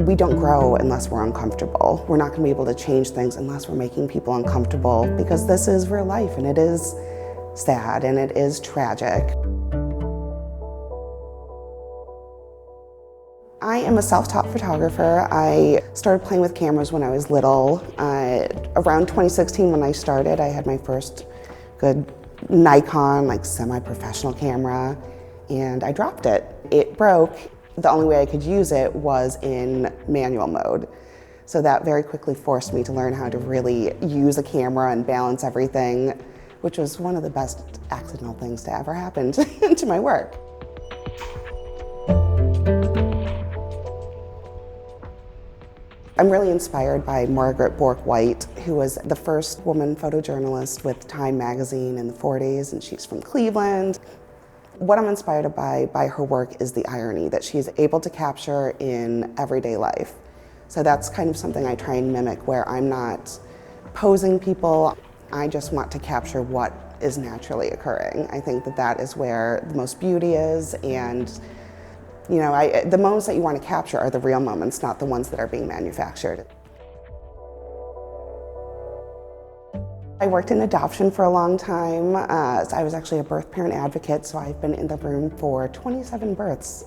We don't grow unless we're uncomfortable. We're not going to be able to change things unless we're making people uncomfortable, because this is real life and it is sad and it is tragic. I am a self-taught photographer. I started playing with cameras when I was little. Around 2016 when I started, I had my first good Nikon, like semi-professional camera, and I dropped it. It broke. The only way I could use it was in manual mode. So that very quickly forced me to learn how to really use a camera and balance everything, which was one of the best accidental things to ever happen to my work. I'm really inspired by Margaret Bourke-White, who was the first woman photojournalist with Time magazine in the 40s, and she's from Cleveland. What I'm inspired by her work is the irony that she's able to capture in everyday life. So that's kind of something I try and mimic, where I'm not posing people. I just want to capture what is naturally occurring. I think that that is where the most beauty is, and you know, the moments that you want to capture are the real moments, not the ones that are being manufactured. I worked in adoption for a long time. I was actually a birth parent advocate, so I've been in the room for 27 births.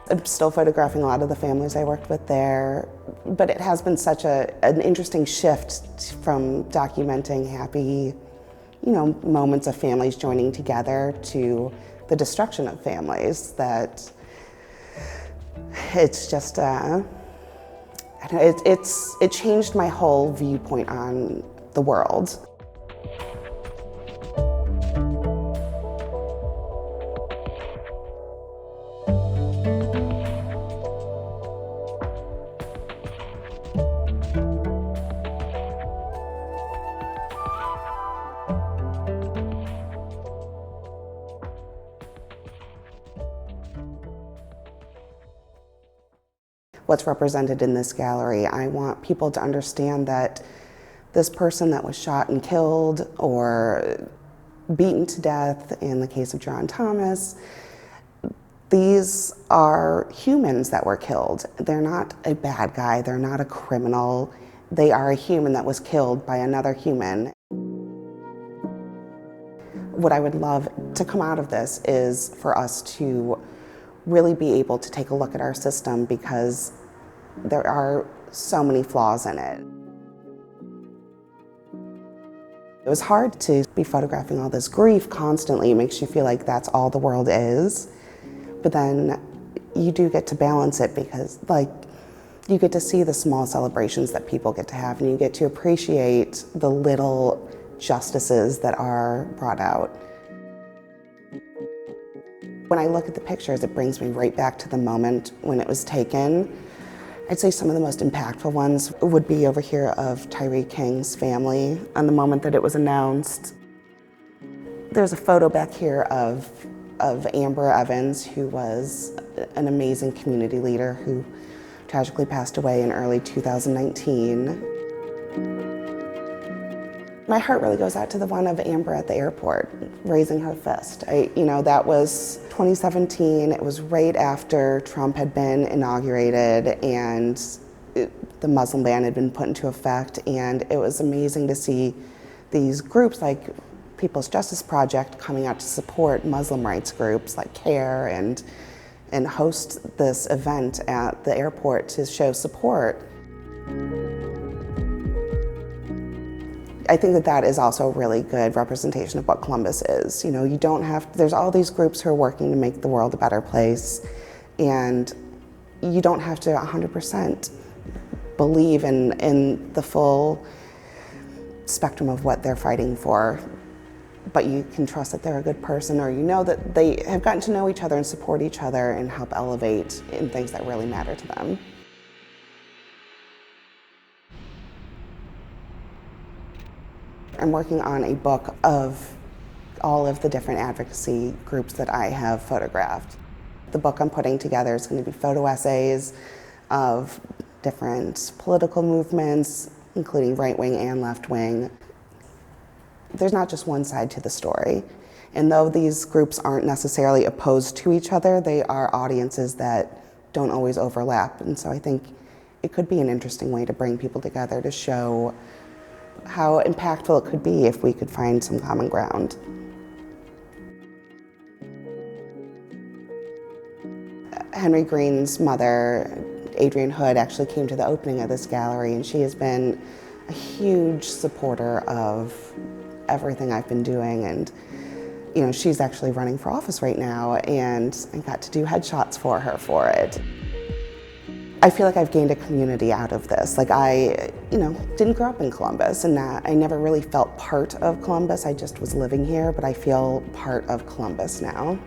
I'm still photographing a lot of the families I worked with there, but it has been such an interesting shift from documenting happy, you know, moments of families joining together to the destruction of families, that it's just, it changed my whole viewpoint on the world. What's represented in this gallery, I want people to understand that this person that was shot and killed or beaten to death in the case of John Thomas, these are humans that were killed. They're not a bad guy, they're not a criminal. They are a human that was killed by another human. What I would love to come out of this is for us to really be able to take a look at our system, because there are so many flaws in it. It was hard to be photographing all this grief constantly. It makes you feel like that's all the world is. But then you do get to balance it, because like you get to see the small celebrations that people get to have, and you get to appreciate the little justices that are brought out. When I look at the pictures, it brings me right back to the moment when it was taken. I'd say some of the most impactful ones would be over here of Tyree King's family on the moment that it was announced. There's a photo back here of Amber Evans, who was an amazing community leader who tragically passed away in early 2019. My heart really goes out to the one of Amber at the airport, raising her fist. That was 2017. It was right after Trump had been inaugurated and the Muslim ban had been put into effect. And it was amazing to see these groups like People's Justice Project coming out to support Muslim rights groups like CARE and host this event at the airport to show support. I think that that is also a really good representation of what Columbus is. You know, you don't have, there's all these groups who are working to make the world a better place, and you don't have to 100% believe in the full spectrum of what they're fighting for, but you can trust that they're a good person, or you know that they have gotten to know each other and support each other and help elevate in things that really matter to them. I'm working on a book of all of the different advocacy groups that I have photographed. The book I'm putting together is going to be photo essays of different political movements, including right-wing and left-wing. There's not just one side to the story. And though these groups aren't necessarily opposed to each other, they are audiences that don't always overlap. And so I think it could be an interesting way to bring people together to show how impactful it could be if we could find some common ground. Henry Green's mother, Adrienne Hood, actually came to the opening of this gallery, and she has been a huge supporter of everything I've been doing. And you know, she's actually running for office right now, and I got to do headshots for her for it. I feel like I've gained a community out of this. Like I, didn't grow up in Columbus, and I never really felt part of Columbus. I just was living here, but I feel part of Columbus now.